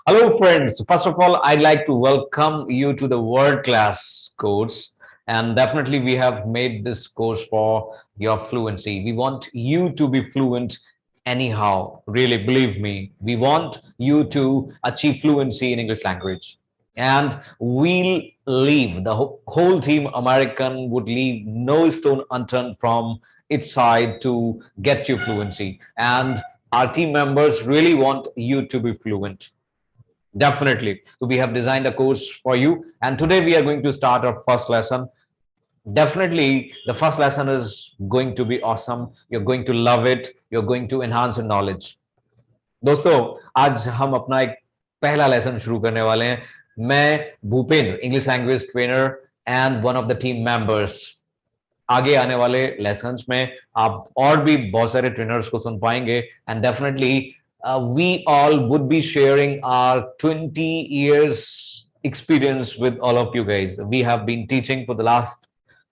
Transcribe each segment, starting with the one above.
Hello, friends. First of all, I'd like to welcome you to the world class course. And definitely, we have made this course for your fluency. We want you to be fluent anyhow. Really, believe me. We want you to achieve fluency in English language. And we'll leave, the whole team American would leave no stone unturned from its side to get you fluency. And our team members really want you to be fluent. Definitely. So we have designed a course for you. And today we are going to start our first lesson. Definitely, the first lesson is going to be awesome. You're going to love it. You're going to enhance your knowledge. दोस्तों आज हम अपना एक पहला lesson शुरू करने वाले हैं. मैं Bhupendra, English language trainer and one of the team members. आगे आने वाले लेसन्स में आप और भी बहुत सारे ट्रेनर्स को सुन पाएंगे. And definitely we all would be sharing our 20 years experience with all of you guys. We have been teaching for the last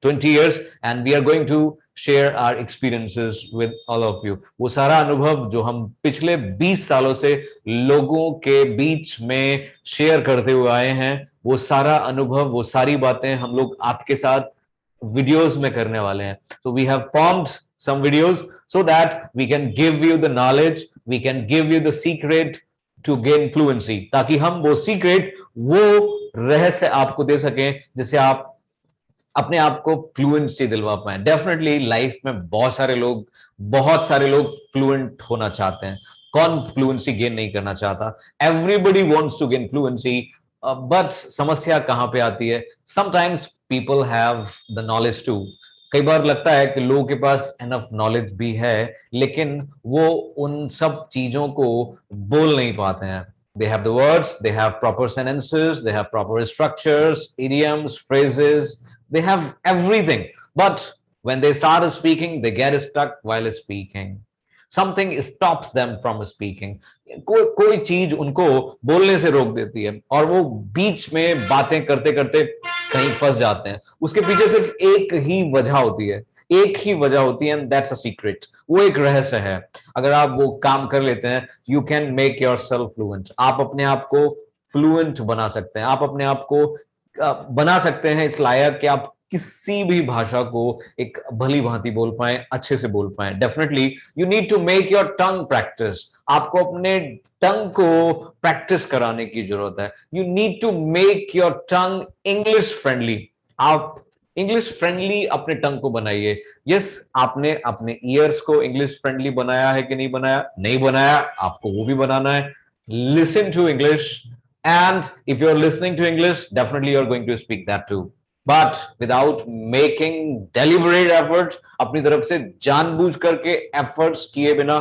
20 years and we are going to share our experiences with all of you. वो सारा अनुभव जो हम पिछले 20 सालों से लोगों के बीच में शेयर करते हुए आए हैं, वो सारा अनुभव, वो सारी बातें हम लोग आपके साथ वीडियोस में करने वाले हैं. So we have formed some videos so that we can give you the knowledge, we can give you the secret to gain fluency, ताकि हम वो सीक्रेट, वो रहस्य आपको दे सकें जिससे आप अपने आप को फ्लुएंसी दिलवा पाए. डेफिनेटली लाइफ में बहुत सारे लोग फ्लुएंट होना चाहते हैं. कौन फ्लुएंसी गेन नहीं करना चाहता? Everybody wants to gain fluency, but समस्या कहां पे आती है? Sometimes people have the knowledge too. कई बार लगता है कि लोगों के पास एनफ नॉलेज भी है, लेकिन वो उन सब चीजों को बोल नहीं पाते हैं. They have the words, they have proper sentences, they have proper structures, idioms, phrases, they have everything. But when they start speaking, they get stuck while speaking. Something stops them from speaking. कोई चीज उनको बोलने से रोक देती है और वो बीच में बातें करते करते कहीं फंस जाते हैं. उसके पीछे सिर्फ एक ही वजह होती है, एंड दैट्स अ सीक्रेट. वो एक रहस्य है. अगर आप वो काम कर लेते हैं, you can make your self fluent. आप अपने आप को फ्लुएंट बना सकते हैं. आप अपने आप को बना सकते हैं इस लायक कि आप किसी भी भाषा को एक भली भांति बोल पाए, अच्छे से बोल पाए. Definitely you need to make your tongue practice. आपको अपने टंग को प्रैक्टिस कराने की जरूरत है. You need to make your tongue English friendly. आप इंग्लिश फ्रेंडली अपने टंग को बनाइए. यस, आपने अपने ईयर्स को इंग्लिश फ्रेंडली बनाया है कि नहीं बनाया? नहीं बनाया, आपको वो भी बनाना है. Listen to English, and if you are listening to English, definitely you are going to speak that too. But without making deliberate efforts, अपनी तरफ से जानबूझ करके एफर्ट्स किए बिना,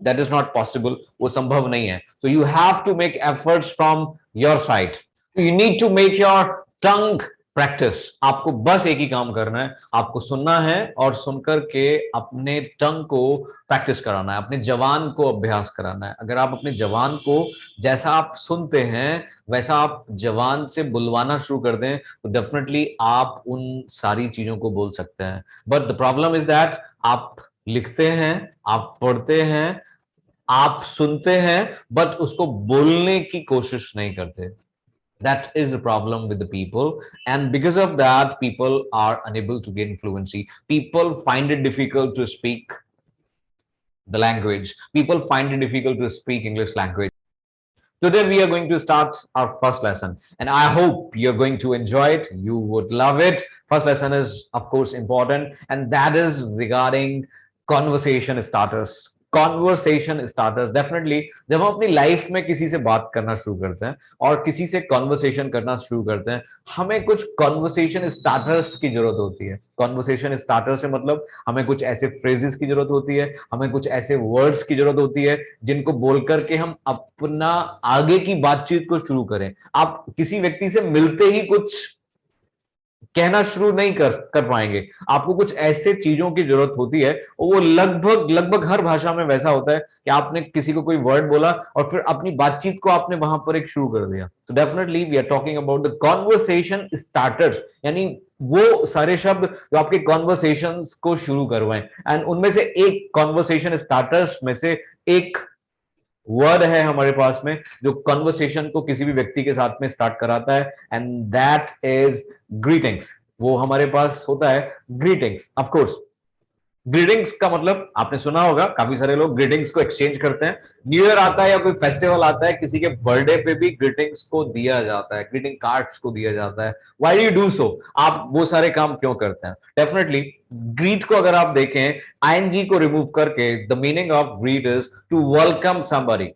दैट इज नॉट पॉसिबल. वो संभव नहीं है. So you have to make efforts from your side. You need to make your tongue practice. आपको बस एक ही काम करना है, आपको सुनना है और सुनकर के अपने टंग को प्रैक्टिस कराना है, अपने जवान को अभ्यास कराना है. अगर आप अपने जवान को जैसा आप सुनते हैं वैसा आप जवान से बुलवाना शुरू कर दें, तो डेफिनेटली आप उन सारी चीजों को बोल सकते हैं. But the problem is that आप लिखते हैं, आप पढ़ते हैं, आप सुनते हैं, बट उसको बोलने की कोशिश नहीं करते. That is a problem with the people, and because of that people are unable to gain fluency. People find it difficult to speak the language. People find it difficult to speak English language. Today we are going to start our first lesson and I hope you're going to enjoy it. You would love it. First lesson is of course important, and that is regarding conversation starters. Conversation starters. Definitely जब हम अपनी life में किसी से बात करना शुरू करते हैं और किसी से कॉन्वर्सेशन करना शुरू करते हैं, हमें कुछ कॉन्वर्सेशन स्टार्टर्स की जरूरत होती है. कॉन्वर्सेशन स्टार्टर से मतलब हमें कुछ ऐसे फ्रेजेस की जरूरत होती है, हमें कुछ ऐसे वर्ड्स की जरूरत होती है जिनको बोल करके हम अपना आगे की बातचीत को शुरू करें. आप किसी व्यक्ति से मिलते ही कुछ कहना शुरू नहीं कर पाएंगे. आपको कुछ ऐसे चीजों की जरूरत होती है, और वो लगभग हर भाषा में वैसा होता है कि आपने किसी को कोई वर्ड बोला और फिर अपनी बातचीत को आपने वहां पर एक शुरू कर दिया. तो definitely we are talking about the conversation starters, यानी वो सारे शब्द जो आपके कॉन्वर्सेशंस को शुरू करवाएं. एंड उनमें से एक कॉन्वर्सेशन स्टार्टर्स में से एक वर्ड है हमारे पास में जो कन्वर्सेशन को किसी भी व्यक्ति के साथ में स्टार्ट कराता है, एंड दैट इज ग्रीटिंग्स। वो हमारे पास होता है ग्रीटिंग्स। ऑफ कोर्स ग्रीटिंग्स का मतलब आपने सुना होगा, काफी सारे लोग ग्रीटिंग्स को एक्सचेंज करते हैं। न्यू ईयर आता है या कोई फेस्टिवल आता है, किसी के बर्थडे पे भी ग्रीटिंग्स को दिया जाता है, ग्रीटिंग कार्ड्स को दिया जाता है। Why do you do so? आप वो सारे काम क्यों करते हैं? डेफिनेटली ग्रीट को अगर आप देखें, आईएनजी को रिमूव करके, the meaning of greet is to welcome somebody.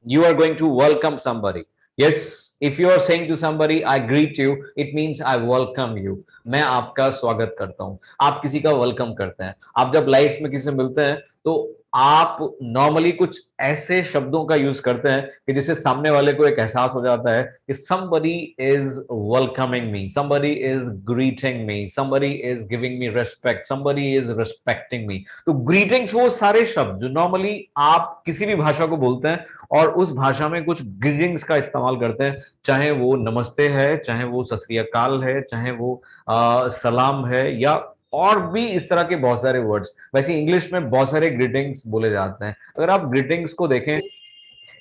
You are going to welcome somebody. Yes, if you are saying to somebody, I greet you, it means I welcome you. मैं आपका स्वागत करता हूं। आप किसी का वेलकम करते हैं। आप जब लाइफ में किसी से मिलते हैं तो आप नॉर्मली कुछ ऐसे शब्दों का यूज करते हैं कि जिससे सामने वाले को एक एहसास हो जाता है कि somebody is welcoming me, somebody is greeting me, somebody is giving me respect, somebody is respecting me। तो greetings वो सारे शब्द जो नॉर्मली आप किसी भी भाषा को बोलते हैं और उस भाषा में कुछ ग्रीटिंग्स का इस्तेमाल करते हैं, चाहे वो नमस्ते है, चाहे वो सत श्री अकाल है, चाहे वो सलाम है, या और भी इस तरह के बहुत सारे वर्ड्स। वैसे इंग्लिश में बहुत सारे ग्रीटिंग्स बोले जाते हैं। अगर आप ग्रीटिंग्स को देखें,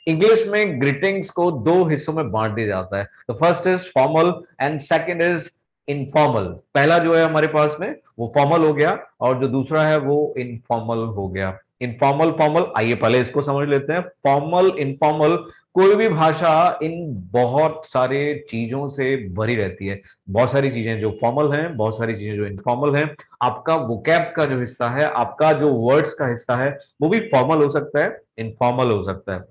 इंग्लिश में ग्रीटिंग्स को दो हिस्सों में बांट दिया जाता है। तो first is formal and second is informal. पहला जो है हमारे पास में वो फॉर्मल हो गया, और जो दूसरा है वो इनफॉर्मल हो गया। इनफॉर्मल फॉर्मल, आइए पहले इसको समझ लेते हैं। फॉर्मल इनफॉर्मल, कोई भी भाषा इन बहुत सारे चीजों से भरी रहती है। बहुत सारी चीजें जो फॉर्मल हैं, बहुत सारी चीजें जो इनफॉर्मल हैं। आपका वोकैब का जो हिस्सा है, आपका जो वर्ड्स का हिस्सा है, वो भी फॉर्मल हो सकता है, इनफॉर्मल हो सकता है।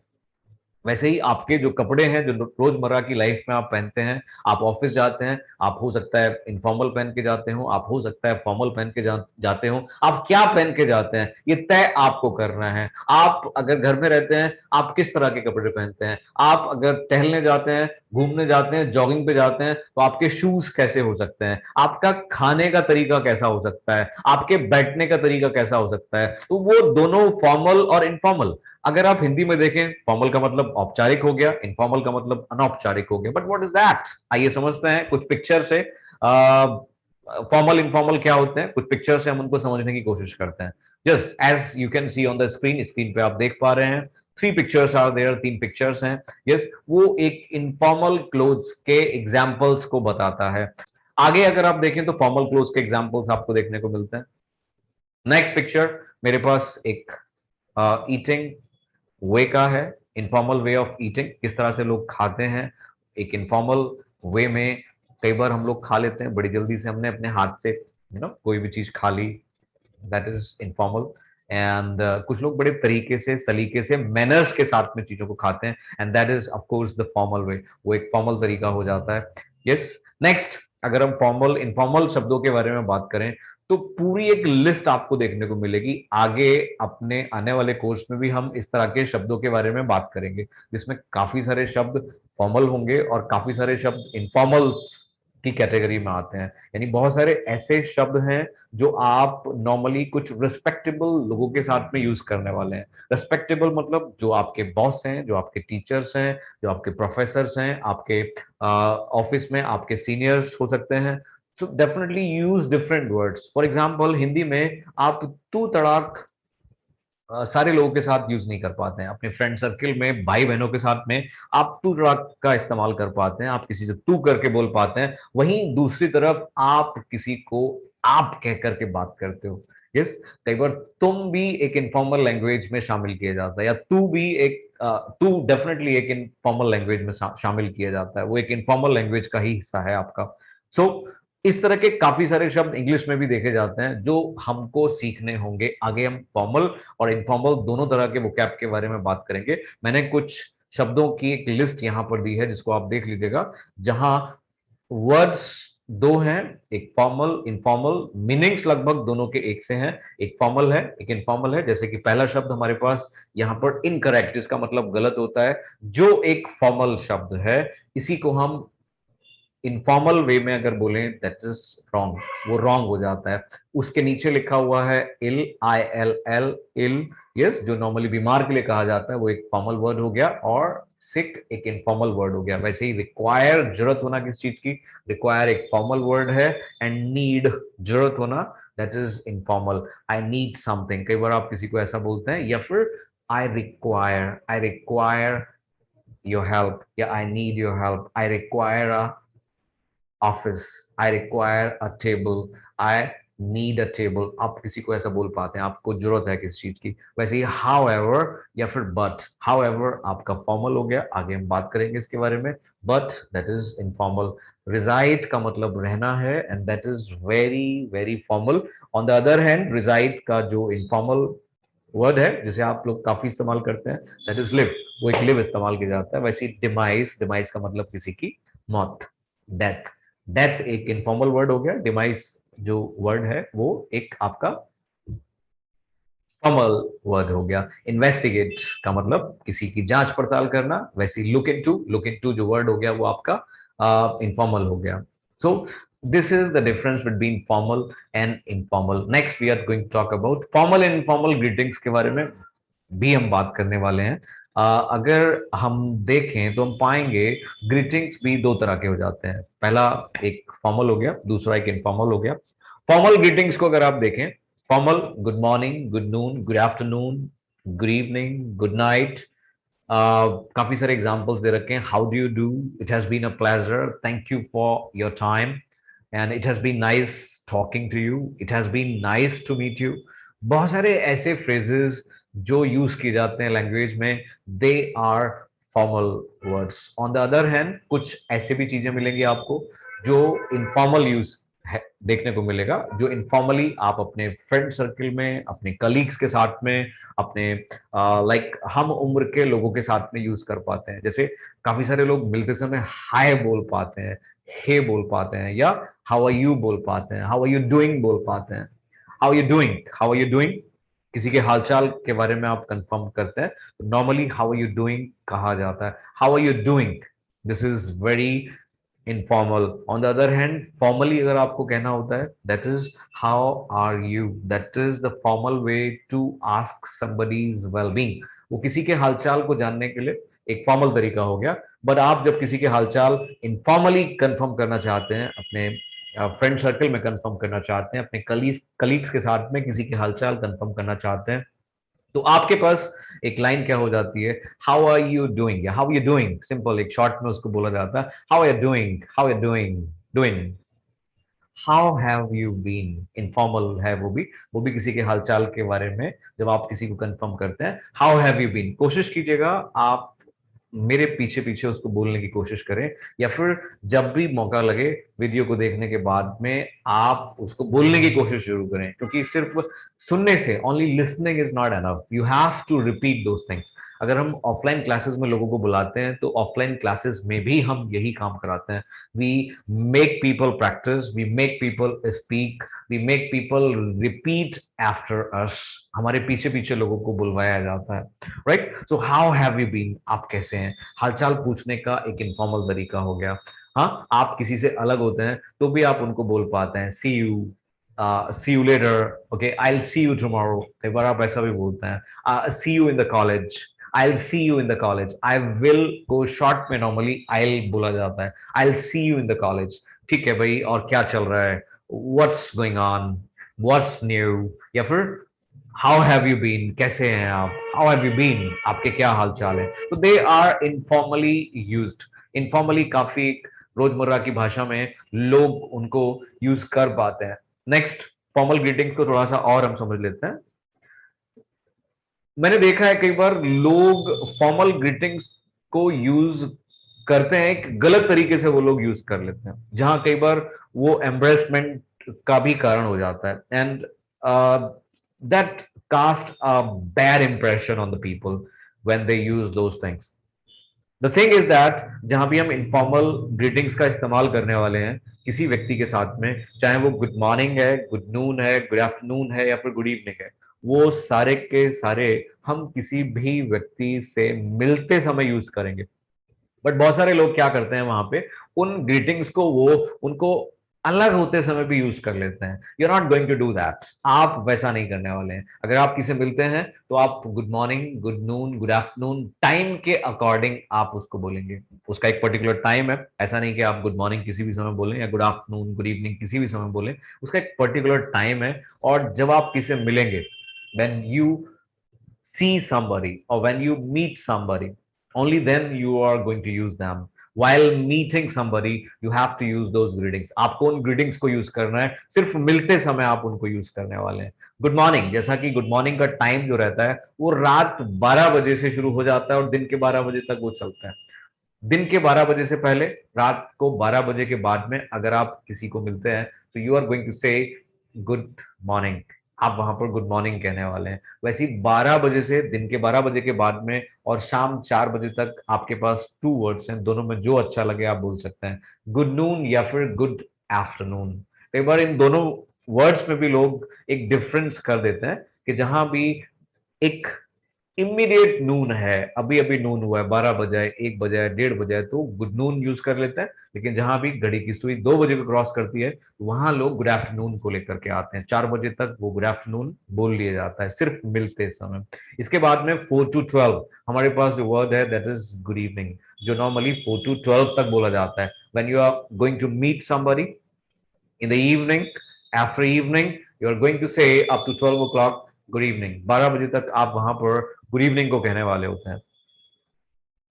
वैसे ही आपके जो कपड़े हैं जो रोजमर्रा की लाइफ में आप पहनते हैं, आप ऑफिस जाते हैं, आप हो सकता है इनफॉर्मल पहन के जाते हो, आप हो सकता है फॉर्मल पहन के जाते हो। आप क्या पहन के जाते हैं ये तय आपको करना है। आप अगर घर में रहते हैं, आप किस तरह के कपड़े पहनते हैं? आप अगर टहलने जाते हैं, घूमने जाते हैं, जॉगिंग पे जाते हैं, तो आपके शूज कैसे हो सकते हैं? आपका खाने का तरीका कैसा हो सकता है? आपके बैठने का तरीका कैसा हो सकता है? तो वो दोनों फॉर्मल और इनफॉर्मल। अगर आप हिंदी में देखें, फॉर्मल का मतलब औपचारिक हो गया, इनफॉर्मल का मतलब अनौपचारिक हो गया। But what is that? आइए समझते हैं कुछ पिक्चर से। फॉर्मल इनफॉर्मल क्या होते हैं, कुछ पिक्चर से हम उनको समझने की कोशिश करते हैं। Just as you can see on the screen, screen पे आप देख पा रहे हैं, थ्री पिक्चर्स आर देयर, तीन पिक्चर्स हैं। यस, वो एक इनफॉर्मल क्लोथ्स के एग्जाम्पल्स को बताता है। आगे अगर आप देखें तो फॉर्मल क्लोथ्स के एग्जाम्पल्स आपको देखने को मिलते हैं। नेक्स्ट पिक्चर मेरे पास एक ईटिंग वे का है, इनफॉर्मल वे ऑफ ईटिंग, किस तरह से लोग खाते हैं। एक इनफॉर्मल वे में कई बार हम लोग खा लेते हैं बड़ी जल्दी से, हमने अपने हाथ से कोई भी चीज खा ली, दैट इज इनफॉर्मल। एंड कुछ लोग बड़े तरीके से, सलीके से, मैनर्स के साथ में चीजों को खाते हैं, and that is of course the formal वे। वो एक फॉर्मल तरीका हो जाता है। यस, नेक्स्ट अगर हम फॉर्मल इनफॉर्मल शब्दों के बारे में बात करें तो पूरी एक लिस्ट आपको देखने को मिलेगी। आगे अपने आने वाले कोर्स में भी हम इस तरह के शब्दों के बारे में बात करेंगे, जिसमें काफी सारे शब्द फॉर्मल होंगे और काफी सारे शब्द इनफॉर्मल की कैटेगरी में आते हैं। यानी बहुत सारे ऐसे शब्द हैं जो आप नॉर्मली कुछ रिस्पेक्टेबल लोगों के साथ में यूज करने वाले हैं। रिस्पेक्टेबल मतलब जो आपके बॉस हैं, जो आपके टीचर्स हैं, जो आपके प्रोफेसर्स हैं, आपके ऑफिस में आपके सीनियर्स हो सकते हैं। So definitely use different words. For example Hindi में आप तू तड़ाक सारे लोगों के साथ यूज नहीं कर पाते हैं। अपने फ्रेंड सर्किल में भाई बहनों के साथ में आप तू तड़ाक का इस्तेमाल कर पाते हैं, आप किसी से तू करके बोल पाते हैं। वहीं दूसरी तरफ आप किसी को आप कह करके बात करते हो। यस, कई बार तुम भी एक इनफॉर्मल लैंग्वेज में शामिल किया जाता है, या तू भी एक तू डेफिनेटली एक इनफॉर्मल लैंग्वेज में शामिल किया जाता है। वो एक इनफॉर्मल लैंग्वेज का ही हिस्सा है आपका। सो इस तरह के काफी सारे शब्द इंग्लिश में भी देखे जाते हैं जो हमको सीखने होंगे। आगे हम फॉर्मल और इनफॉर्मल दोनों तरह के वोकैब के बारे में बात करेंगे। मैंने कुछ शब्दों की एक लिस्ट यहां पर दी है जिसको आप देख लीजिएगा, जहां वर्ड्स दो हैं, एक फॉर्मल इनफॉर्मल, मीनिंग्स लगभग दोनों के एक से हैं। एक फॉर्मल है, एक इनफॉर्मल है। जैसे कि पहला शब्द हमारे पास यहाँ पर इनकरेक्ट, इसका मतलब गलत होता है। जो एक फॉर्मल शब्द है इसी को हम इनफॉर्मल वे में अगर बोलें दैट इज रॉन्ग, वो रॉन्ग हो जाता है। उसके नीचे लिखा हुआ है ill, I L L, ill. Yes, जो नॉर्मली बीमार के लिए कहा जाता है वो एक फॉर्मल वर्ड हो गया, और सिक एक इनफॉर्मल वर्ड हो गया। वैसे ही रिक्वायर, जरूरत होना किस चीज की, रिक्वायर एक फॉर्मल वर्ड है, एंड नीड जरूरत होना, that is informal. I need something, कई बार आप किसी को ऐसा बोलते हैं। या फिर आई रिक्वायर योर हेल्प, या I need your help, I require a office, I require a table, I need a table. आप किसी को ऐसा बोल पाते हैं, आपको जरूरत है किसी चीज की। वैसे ही हाउ एवर या फिर बट, हाउ एवर आपका फॉर्मल हो गया, आगे हम बात करेंगे इसके बारे में। But that is informal. Reside का मतलब रहना है, and that is very very formal. On the other hand, reside का जो इनफॉर्मल वर्ड है जिसे आप लोग काफी इस्तेमाल करते हैं, दैट इज लिव। वो एक लिव इस्तेमाल किया जाता है। वैसे डिमाइस, डिमाइस का मतलब किसी की मौत, डेथ। डेथ एक इनफॉर्मल वर्ड हो गया। डिमाइस जो वर्ड है वो एक आपका फॉर्मल वर्ड हो गया। इन्वेस्टिगेट का मतलब किसी की जांच पड़ताल करना। वैसे लुक इनटू जो वर्ड हो गया वो आपका इनफॉर्मल हो गया। So this is the difference between formal and informal. Next we are going to talk about formal and informal greetings के बारे में भी हम बात करने वाले हैं। अगर हम देखें तो हम पाएंगे ग्रीटिंग्स भी दो तरह के हो जाते हैं। पहला एक फॉर्मल हो गया, दूसरा एक इनफॉर्मल हो गया। फॉर्मल ग्रीटिंग्स को अगर आप देखें, formal good morning, good noon, good afternoon, good evening, good night. काफी सारे एग्जांपल्स दे रखे हैं। How do you do, it has been a pleasure, thank you for your time, and it has been nice talking to you, it has been nice to meet you. बहुत सारे ऐसे phrases जो use किए जाते हैं language में, they are formal words. On the other hand, कुछ ऐसे भी चीजें मिलेंगी आपको जो इनफॉर्मल यूज देखने को मिलेगा, जो इनफॉर्मली आप अपने फ्रेंड सर्कल में, अपने कलीग्स के साथ में, अपने लाइक हम उम्र के लोगों के साथ में यूज कर पाते हैं। जैसे काफी सारे लोग मिलते समय हाय बोल पाते हैं, हे बोल पाते हैं, या हाउ आर यू बोल पाते हैं, हाउ आर यू डूइंग बोल पाते हैं। How are you doing, how are you doing, किसी के हालचाल के बारे में आप कंफर्म करते हैं तो normally how are you doing कहा जाता है। How are you doing, this is very informal. On the other hand, formally अगर आपको कहना होता है, that is how are you, that is the formal way to ask somebody's wellbeing. वो किसी के हालचाल को जानने के लिए एक फॉर्मल तरीका हो गया। बट आप जब किसी के हालचाल इनफॉर्मली कंफर्म करना चाहते हैं, अपने फ्रेंड सर्कल में कंफर्म करना चाहते हैं, अपने कलीग्स के साथ में किसी के हालचाल कंफर्म करना चाहते हैं, तो आपके पास एक लाइन क्या हो जाती है, हाउ आर यू डूइंग, या हाउ यू डूइंग। सिंपल एक शॉर्ट में उसको बोला जाता है, how are doing, how are doing, doing. How have you been, informal है वो भी किसी के हालचाल के बारे में जब आप किसी को कंफर्म करते हैं, हाउ हैव यू बीन। कोशिश कीजिएगा आप मेरे पीछे पीछे उसको बोलने की कोशिश करें, या फिर जब भी मौका लगे वीडियो को देखने के बाद में आप उसको बोलने की कोशिश जरूर करें, क्योंकि सिर्फ सुनने से, only listening is not enough, you have to repeat those things. अगर हम ऑफलाइन क्लासेस में लोगों को बुलाते हैं तो ऑफलाइन क्लासेस में भी हम यही काम कराते हैं। We make people practice, we make people speak, we make people repeat after us. हमारे पीछे पीछे लोगों को बुलवाया जाता है, right. So how have you been, आप कैसे हैं, हालचाल पूछने का एक इनफॉर्मल तरीका हो गया। हाँ, आप किसी से अलग होते हैं तो भी आप उनको बोल पाते हैं see you later, okay, I will see you tomorrow. कई बार आप ऐसा भी बोलते हैं, see you in the college, I will see you in the college. I will को शॉर्ट में नॉर्मली आई विल बोला जाता है, I will see you in the college. ठीक है भाई, और क्या चल रहा है, what's going on, what's new, या फिर हाउ हैव यू बीन, कैसे हैं आप, हाउ हैव यू बीन, आपके क्या हाल चाल है। तो they are informally used. Informally काफी रोजमर्रा की भाषा में लोग उनको यूज कर पाते हैं। नेक्स्ट, फॉर्मल ग्रीटिंग्स को थोड़ा सा और हम समझ लेते हैं। मैंने देखा है कई बार लोग फॉर्मल ग्रीटिंग्स को यूज करते हैं, एक गलत तरीके से वो लोग यूज कर लेते हैं, जहां कई बार वो एम्ब्रेसमेंट का भी कारण हो जाता है, and that cast a bad impression on the people when they use those things. The thing is that जहां भी हम इनफॉर्मल ग्रीटिंग्स का इस्तेमाल करने वाले हैं किसी व्यक्ति के साथ में, चाहे वो गुड मॉर्निंग है, गुड नून है, गुड आफ्टरनून है, या फिर गुड इवनिंग है, वो सारे के सारे हम किसी भी व्यक्ति से मिलते समय यूज करेंगे। बट बहुत सारे लोग क्या करते हैं वहां पे, उन ग्रीटिंग्स को वो उनको अलग होते समय भी यूज कर लेते हैं। You are not going to do that, आप वैसा नहीं करने वाले हैं। अगर आप किसी मिलते हैं तो आप good morning, good noon, good afternoon time के अकॉर्डिंग आप उसको बोलेंगे। उसका एक पर्टिकुलर टाइम है, ऐसा नहीं कि आप गुड मॉर्निंग किसी भी समय बोलें या गुड आफ्टरनून, गुड इवनिंग किसी भी समय बोलें। उसका एक पर्टिकुलर टाइम है, और जब आप किसी मिलेंगे, when you see somebody or when you meet somebody, only then you are going to use them. While meeting somebody you have to use those greetings. आपको उन greetings को यूज करना है, सिर्फ मिलते समय आप उनको यूज करने वाले हैं. गुड मॉर्निंग, जैसा कि गुड मॉर्निंग का टाइम जो रहता है वो रात 12 बजे से शुरू हो जाता है और दिन के 12 बजे तक वो चलता है. दिन के 12 बजे से पहले, रात को 12 बजे के बाद में अगर आप किसी को मिलते हैं तो यू आर गोइंग टू से गुड मॉर्निंग. आप वहां पर गुड मॉर्निंग कहने वाले हैं. वैसे ही 12 बजे से, दिन के 12 बजे के बाद में और शाम 4 बजे तक आपके पास 2 वर्ड्स हैं. दोनों में जो अच्छा लगे आप बोल सकते हैं, गुड नून या फिर गुड आफ्टरनून. कई बार इन दोनों वर्ड्स में भी लोग एक डिफरेंस कर देते हैं कि जहां भी एक इमीडिएट नून है, अभी अभी नून हुआ है, 12 बजे, 1 बजे, 1:30 बजे, तो गुड नून यूज कर लेते हैं. लेकिन जहां भी घड़ी की सुई 2 बजे को क्रॉस करती है वहां लोग गुड आफ्टरनून को लेकर के आते हैं. 4 बजे तक वो गुड आफ्टरनून बोल लिया जाता है सिर्फ मिलते समय. इसके बाद में 4 to 12 हमारे पास जो वर्ड है दैट इज गुड इवनिंग, जो नॉर्मली 4 to 12 तक बोला जाता है. When you are going to meet somebody in the evening, after evening, you are going to say up to 12 o'clock, good evening. 12 बजे तक आप वहां पर गुड इवनिंग को कहने वाले होते हैं.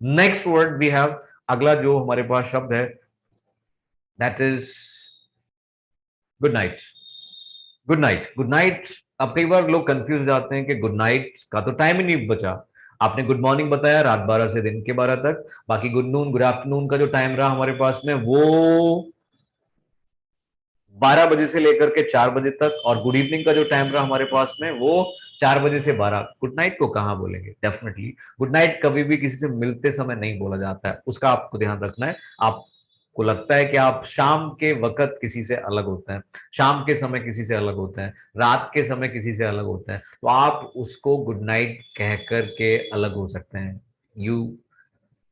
नेक्स्ट वर्ड वी हैव, अगला जो हमारे पास शब्द है that is good night. Good night, good night. अब कई बार लोग कंफ्यूज हो जाते हैं कि गुड नाइट का तो टाइम ही नहीं बचा. आपने गुड मॉर्निंग बताया रात 12 से दिन के 12 तक, बाकी गुड नून, गुड आफ्टरनून का जो टाइम रहा हमारे पास में वो 12 बजे से लेकर के 4 बजे तक, और गुड इवनिंग का जो टाइम रहा हमारे पास में वो 4 बजे से 12. गुड नाइट को कहां बोलेंगे? डेफिनेटली गुड नाइट कभी भी किसी से मिलते समय नहीं बोला जाता है, उसका आपको ध्यान रखना है. आपको लगता है कि आप शाम के वक्त किसी से अलग होते हैं, शाम के समय किसी से अलग होते हैं, रात के समय किसी से अलग होते हैं, तो आप उसको गुड नाइट कह करके अलग हो सकते हैं. You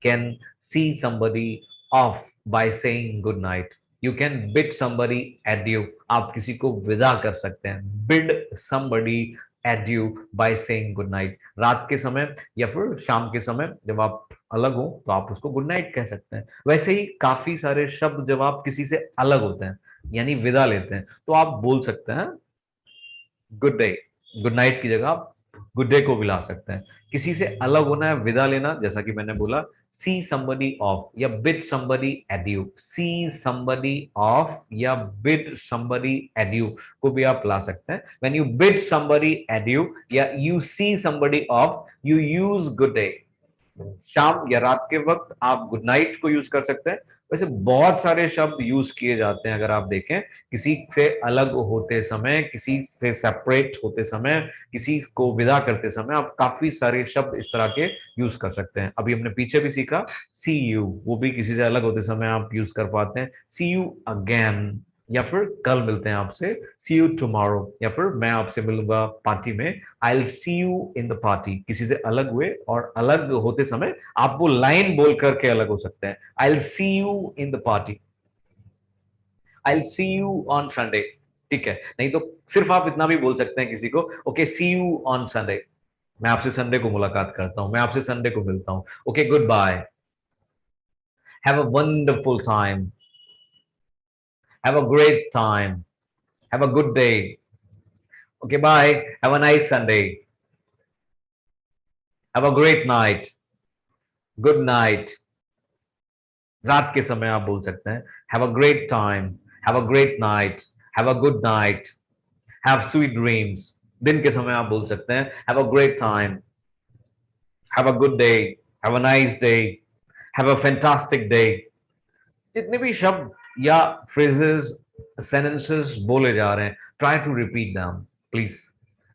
can C somebody off by saying good night. You can bid somebody adieu. आप किसी को विदा कर सकते हैं. Bid somebody adieu by saying good night. रात के समय या फिर शाम के समय जब आप अलग हो तो आप उसको गुड नाइट कह सकते हैं. वैसे ही काफी सारे शब्द जब आप किसी से अलग होते हैं यानी विदा लेते हैं तो आप बोल सकते हैं गुड डे. गुड नाइट की जगह आप गुड डे को भी ला सकते हैं. किसी से अलग होना है, विदा लेना, जैसा कि मैंने बोला see somebody off या bid somebody adieu. see somebody off या bid somebody adieu को भी आप ला सकते हैं. when you bid somebody adieu या you see somebody off you use good day. शाम या रात के वक्त आप गुड नाइट को यूज कर सकते हैं. वैसे बहुत सारे शब्द यूज किए जाते हैं अगर आप देखें, किसी से अलग होते समय, किसी से सेपरेट होते समय, किसी को विदा करते समय आप काफी सारे शब्द इस तरह के यूज कर सकते हैं. अभी हमने पीछे भी सीखा सी यू, वो भी किसी से अलग होते समय आप यूज कर पाते हैं. सी यू अगेन या फिर कल मिलते हैं आपसे, सी यू टुमारो, या फिर मैं आपसे मिलूंगा पार्टी में, आई will see you in the party. किसी से अलग हुए और अलग होते समय आप वो लाइन बोल करके अलग हो सकते हैं. आई will see you in the party, I will see you on Sunday. ठीक है, नहीं तो सिर्फ आप इतना भी बोल सकते हैं किसी को, okay see you on Sunday, मैं आपसे संडे को मुलाकात करता हूं, मैं आपसे संडे को मिलता हूं. Okay good bye, have a wonderful time, have a great time, have a good day. Okay, bye. Have a nice Sunday. Have a great night. Good night. रात के समय आप बोल सकते हैं have a great time, have a great night, have a good night, have sweet dreams. दिन के समय आप बोल सकते हैं have a great time, have a good day, have a nice day, have a fantastic day. जितने भी शब्द या phrases, sentences बोले जा रहे हैं, try to repeat them, please.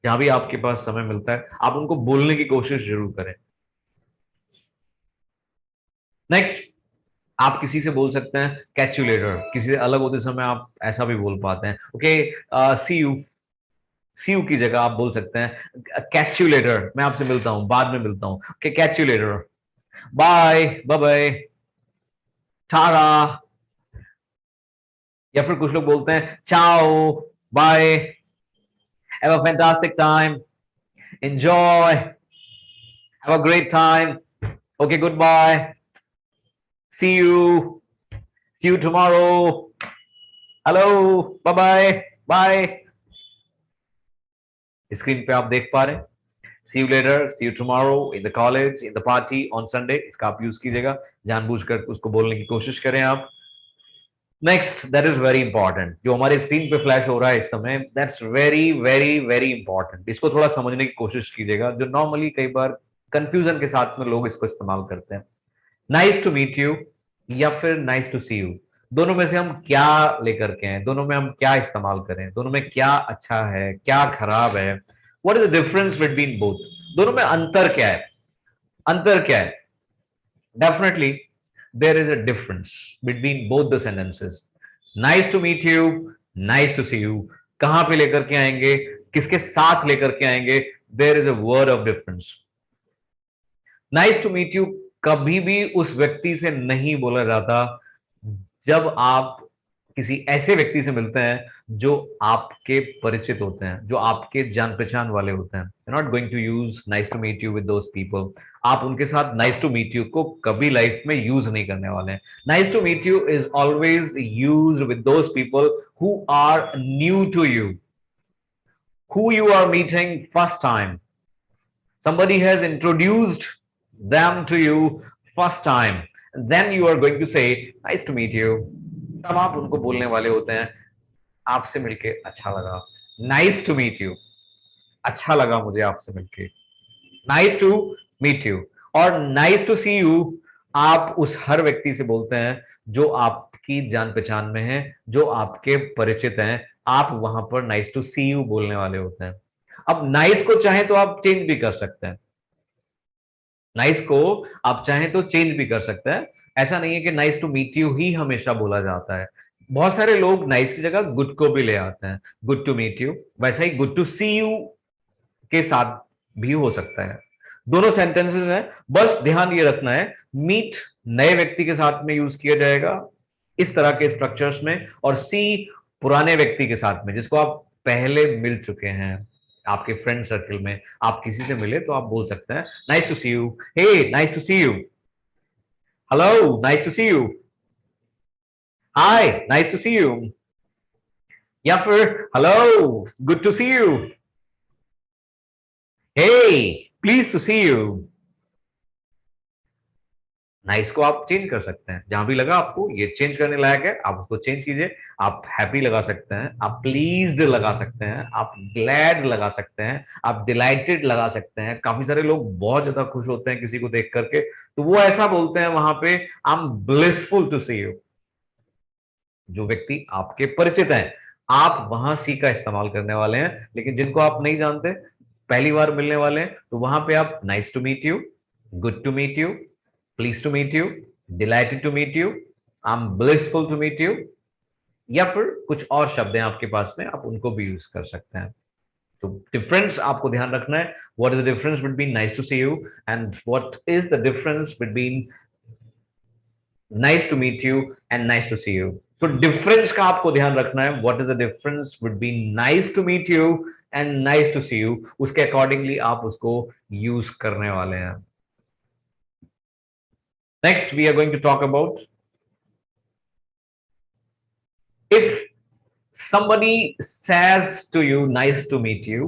जहां भी आपके पास समय मिलता है आप उनको बोलने की कोशिश जरूर करें. नेक्स्ट, आप किसी से बोल सकते हैं कैच यू लेटर. किसी से अलग होते समय आप ऐसा भी बोल पाते हैं. Okay see you, see you की जगह आप बोल सकते हैं कैच यू लेटर, मैं आपसे मिलता हूं, बाद में मिलता हूं. Okay catch you later, bye, bye bye, tara, या फिर कुछ लोग बोलते हैं ciao, bye, have a fantastic time, enjoy, have a great time, okay good bye, see you, see you tomorrow, hello, bye bye, bye. Screen पे आप देख पा रहे हैं see you later, see you tomorrow, in the college, in the party, on Sunday, इसका आप use कीजिएगा, जानबूझकर उसको बोलने की कोशिश करें आप। Next, that is very important, जो हमारे स्क्रीन पे फ्लैश हो रहा है इस समय, that's very very very important. इसको थोड़ा समझने की कोशिश कीजिएगा, जो नॉर्मली कई बार कंफ्यूजन के साथ में लोग इसको इस्तेमाल करते हैं। नाइस टू मीट यू या फिर नाइस टू सी यू, दोनों में से हम क्या लेकर के हैं, दोनों में हम क्या इस्तेमाल करें, दोनों में क्या अच्छा है क्या खराब है, what is the difference between both, दोनों में अंतर क्या है, अंतर क्या है? Definitely there is a difference between both the sentences. Nice to meet you, nice to see you, कहां पे लेकर के आएंगे, किसके साथ लेकर के आएंगे, there is a word of difference. Nice to meet you कभी भी उस व्यक्ति से नहीं बोला जाता जब आप किसी ऐसे व्यक्ति से मिलते हैं जो आपके परिचित होते हैं, जो आपके जान पहचान वाले होते हैं। You not going to use nice to meet you with those people. आप उनके साथ नाइस टू मीट यू को कभी लाइफ में यूज नहीं करने वाले हैं। Nice to meet you is always use with those people who are new to you, who you are meeting first time. Somebody has introduced them to you first time. Then you are going to say, nice to meet you. तब आप उनको बोलने वाले होते हैं, आपसे मिलके अच्छा लगा, नाइस टू मीट यू, अच्छा लगा मुझे आपसे मिलके, नाइस टू मीट यू। और नाइस टू सी यू आप उस हर व्यक्ति से बोलते हैं जो आपकी जान पहचान में है, जो आपके परिचित हैं, आप वहां पर नाइस टू सी यू बोलने वाले होते हैं। अब नाइस को चाहे तो आप चेंज भी कर सकते हैं, नाइस को आप चाहें तो चेंज भी कर सकते हैं। ऐसा नहीं है कि नाइस टू मीट यू ही हमेशा बोला जाता है। बहुत सारे लोग नाइस की जगह गुड को भी ले आते हैं, गुड टू मीट यू। वैसा ही गुड टू सी यू के साथ भी हो सकता है। दोनों सेंटेंसेस हैं, बस ध्यान ये रखना है, मीट नए व्यक्ति के साथ में यूज किया जाएगा इस तरह के स्ट्रक्चर्स में, और सी पुराने व्यक्ति के साथ में जिसको आप पहले मिल चुके हैं। आपके फ्रेंड सर्कल में आप किसी से मिले तो आप बोल सकते हैं nice to see you, hey nice to see you, hello nice to see you, hi nice to see you, या फिर hello good to see you, hey please to see you. Nice को आप चेंज कर सकते हैं, जहां भी लगा आपको ये चेंज करने लायक है आप उसको चेंज कीजिए। आप हैप्पी लगा सकते हैं, आप प्लीज्ड लगा सकते हैं, आप ग्लैड लगा सकते हैं, आप डिलाइटेड लगा सकते हैं। काफी सारे लोग बहुत ज्यादा खुश होते हैं किसी को देख करके, तो वो ऐसा बोलते हैं वहां पे, I am blissful to see you. जो व्यक्ति आपके परिचित हैं आप वहां सी का इस्तेमाल करने वाले हैं, लेकिन जिनको आप नहीं जानते, पहली बार मिलने वाले हैं, तो वहां पे आप nice to meet you, good to meet you, please to meet you, delighted to meet you, I am blissful to meet you, या फिर कुछ और शब्द हैं आपके पास में, आप उनको भी यूज कर सकते हैं। तो डिफरेंस आपको ध्यान रखना है, what is the difference between nice to see you and what is the difference between nice to meet you and nice to see you. तो डिफरेंस का आपको ध्यान रखना है, what is the difference between nice to meet you and nice to see you, उसके accordingly आप उसको use करने वाले हैं। Next we are going to talk about if somebody says to you nice to meet you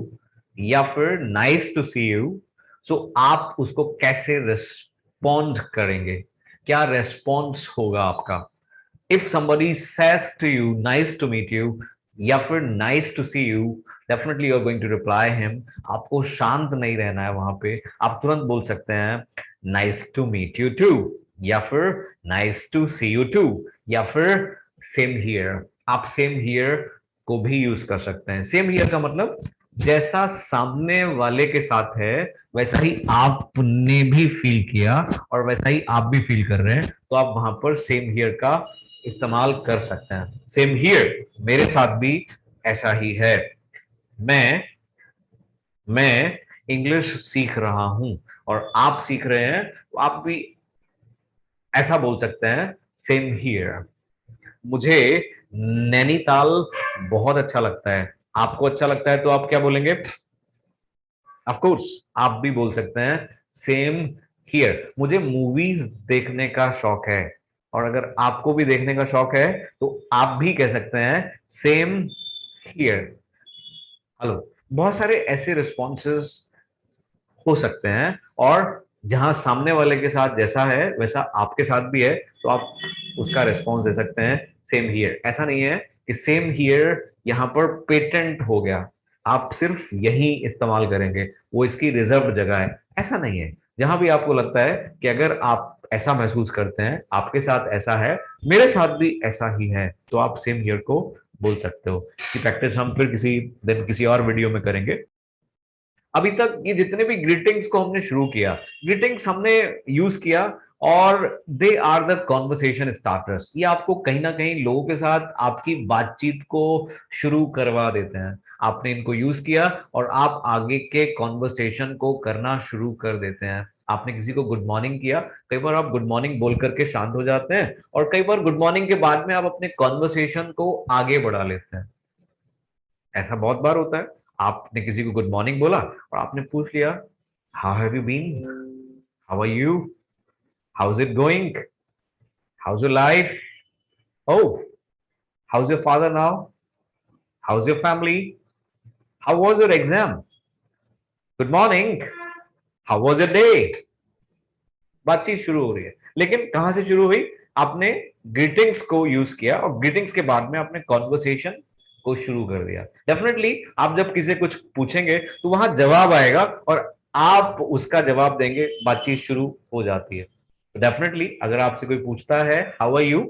या फिर nice to see you, so आप उसको कैसे रिस्पॉन्ड करेंगे, क्या रेस्पॉन्स होगा आपका? if somebody says to you nice to meet you या फिर nice to see you, definitely you are going to reply him। आपको शांत नहीं रहना है वहां पे, आप तुरंत बोल सकते हैं nice to meet you too या फिर nice to see you too या फिर same here। आप सेम हियर को भी यूज कर सकते हैं। सेम हियर का मतलब जैसा सामने वाले के साथ है वैसा ही आपने भी फील किया और वैसा ही आप भी फील कर रहे हैं, तो आप वहां पर सेम हियर का इस्तेमाल कर सकते हैं। सेम हियर, मेरे साथ भी ऐसा ही है, मैं इंग्लिश सीख रहा हूं और आप सीख रहे हैं, तो आप भी ऐसा बोल सकते हैं सेम हियर। मुझे नैनीताल बहुत अच्छा लगता है, आपको अच्छा लगता है तो आप क्या बोलेंगे? ऑफ कोर्स आप भी बोल सकते हैं सेम हियर। मुझे मूवीज देखने का शौक है, और अगर आपको भी देखने का शौक है तो आप भी कह सकते हैं सेम हियर। हेलो, बहुत सारे ऐसे रिस्पॉन्सेस हो सकते हैं, और जहां सामने वाले के साथ जैसा है वैसा आपके साथ भी है, तो आप उसका रिस्पॉन्स दे सकते हैं सेम हियर। ऐसा नहीं है कि सेम हियर यहाँ पर पेटेंट हो गया, आप सिर्फ यही इस्तेमाल करेंगे, वो इसकी रिजर्व जगह है, ऐसा नहीं है। जहां भी आपको लगता है कि अगर आप ऐसा महसूस करते हैं, आपके साथ ऐसा है, मेरे साथ भी ऐसा ही है, तो आप सेम हियर को बोल सकते हो। कि प्रैक्टिस हम फिर किसी दिन किसी और वीडियो में करेंगे। अभी तक ये जितने भी ग्रीटिंग्स को हमने शुरू किया, ग्रीटिंग्स हमने यूज किया, और they are the conversation starters. ये आपको कहीं ना कहीं लोगों के साथ आपकी बातचीत को शुरू करवा देते हैं। आपने इनको यूज किया और आप आगे के कॉन्वर्सेशन को करना शुरू कर देते हैं। आपने किसी को गुड मॉर्निंग किया, कई बार आप गुड मॉर्निंग बोल करके शांत हो जाते हैं, और कई बार गुड मॉर्निंग के बाद में आप अपने कॉन्वर्सेशन को आगे बढ़ा लेते हैं। ऐसा बहुत बार होता है, आपने किसी को गुड मॉर्निंग बोला और आपने पूछ लिया, how have you been, how are you, how is it going, how is your life, oh, how is your father now, how is your family, how was your exam, good morning, how was your day. बातचीत शुरू हो रही है, लेकिन कहां से शुरू हुई? आपने ग्रीटिंग्स को यूज किया, और ग्रीटिंग्स के बाद में आपने कॉन्वर्सेशन को शुरू कर दिया। डेफिनेटली आप जब किसी कुछ पूछेंगे तो वहां जवाब आएगा, और आप उसका जवाब देंगे, बातचीत शुरू हो जाती है। डेफिनेटली अगर आपसे कोई पूछता है how are you,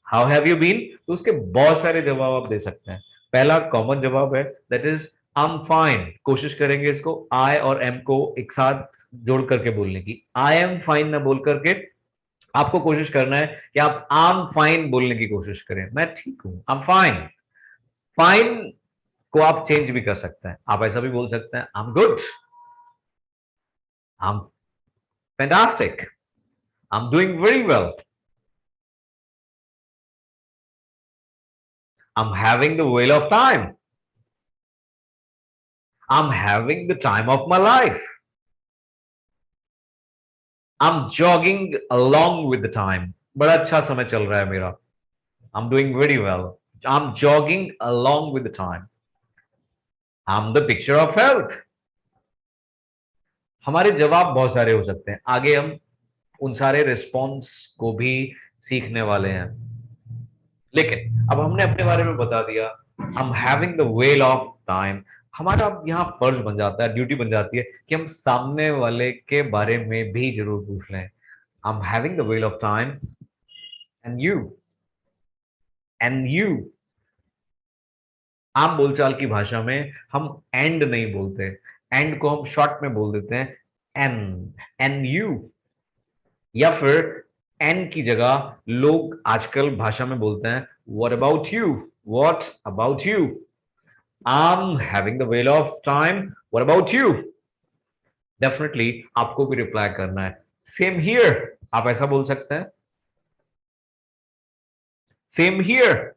how have you been, तो उसके बहुत सारे जवाब आप दे सकते हैं। पहला कॉमन जवाब है, that is I am fine. कोशिश करेंगे इसको आई और एम को एक साथ जोड़ करके बोलने की। आई एम फाइन ना बोल करके आपको कोशिश करना है कि आप आई एम फाइन बोलने की कोशिश करें, मैं ठीक हूं, आई एम फाइन। फाइन को आप चेंज भी कर सकते हैं, आप ऐसा भी बोल सकते हैं, I am good, I am fantastic, I am doing very well, I am having the well of time, I am having the time of my life, I am jogging along with the time, बड़ा अच्छा समय चल रहा है मेरा, I am doing very well, I am jogging along with the time, I am the picture of health. हमारे जवाब बहुत सारे हो सकते हैं, आगे हम उन सारे रिस्पॉन्स को भी सीखने वाले हैं। लेकिन अब हमने अपने बारे में बता दिया, हम having the well of time, हमारा अब यहाँ फर्ज बन जाता है, ड्यूटी बन जाती है कि हम सामने वाले के बारे में भी जरूर पूछ लें। I am having the well of time, and you, and you. आम बोलचाल की भाषा में हम एंड नहीं बोलते, एंड को हम शॉर्ट में बोल देते हैं एन यू, या फिर एन की जगह लोग आजकल भाषा में बोलते हैं what about you, what about you, I am having the well of time, what about you. Definitely आपको भी रिप्लाई करना है, सेम हियर, आप ऐसा बोल सकते हैं, सेम हियर,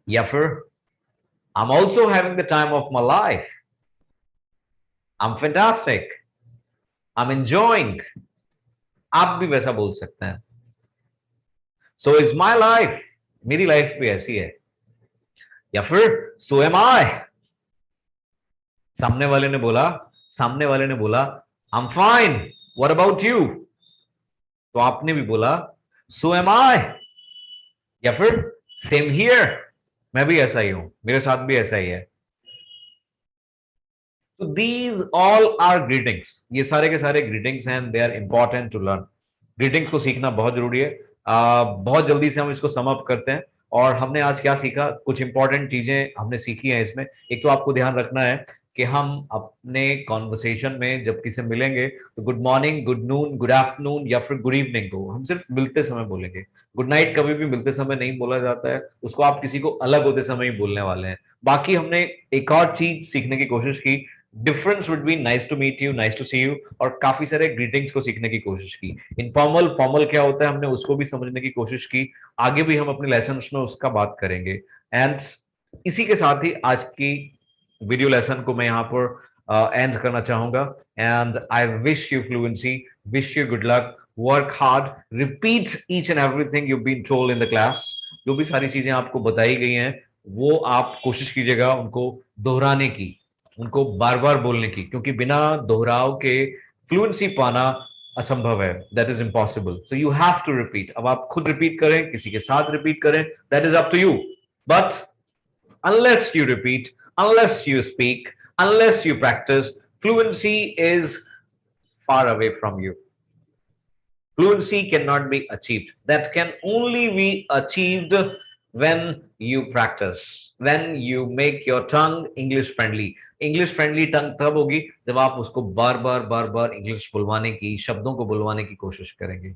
या फिर I am also having the time of my life, I am fantastic, I am enjoying, आप भी वैसा बोल सकते हैं। सो इज माई लाइफ, मेरी लाइफ भी ऐसी है, या फिर सो एम आई। सामने वाले ने बोला, सामने वाले ने बोला I am fine, what about you, तो आपने भी बोला सो एम आई, या फिर सेम हियर, मैं भी ऐसा ही हूं, मेरे साथ भी ऐसा ही है। तो दीज ऑल आर ग्रीटिंग्स, ये सारे के सारे ग्रीटिंग्स हैं, they are important to learn. Greetings को सीखना बहुत जरूरी है। बहुत जल्दी से हम इसको सम अप करते हैं, और हमने आज क्या सीखा, कुछ इंपॉर्टेंट चीजें हमने सीखी हैं इसमें। एक तो आपको ध्यान रखना है कि हम अपने कॉन्वर्सेशन में जब किसी मिलेंगे तो good morning, good noon, good afternoon या फिर गुड इवनिंग को हम सिर्फ मिलते समय बोलेंगे। गुड नाइट कभी भी मिलते समय नहीं बोला जाता है, उसको आप किसी को अलग होते समय ही बोलने वाले हैं। बाकी हमने एक और चीज सीखने की कोशिश की, difference between nice to meet you, nice to see you, और काफी सारे ग्रीटिंग्स को सीखने की कोशिश की। इनफॉर्मल फॉर्मल क्या होता है हमने उसको भी समझने की कोशिश की। आगे भी हम अपने लेसन में उसका बात करेंगे। एंड इसी के साथ ही आज की वीडियो लेसन को मैं यहाँ पर एंड करना चाहूंगा। And I wish you fluency, wish you good luck, work hard, repeat each and everything you been told in the class. जो भी सारी चीजें आपको बताई गई हैं वो आप कोशिश कीजिएगा उनको दोहराने की। उनको बार बार बोलने की, क्योंकि बिना दोहराव के फ्लुएंसी पाना असंभव है, that is impossible. So you have to repeat. अब आप खुद रिपीट करें, किसी के साथ रिपीट करें, that is up to you, but unless you repeat, unless you speak, unless you practice, fluency is far away from you. Fluency cannot be achieved. That can only be achieved when you practice, when you make your tongue English friendly. English friendly tongue तब होगी जब आप उसको बार बार English बुलवाने की, शब्दों को बुलवाने की कोशिश करेंगे।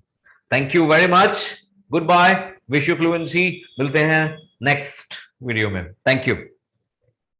Thank you very much, good bye, wish you fluency. मिलते हैं नेक्स्ट वीडियो में। Thank you.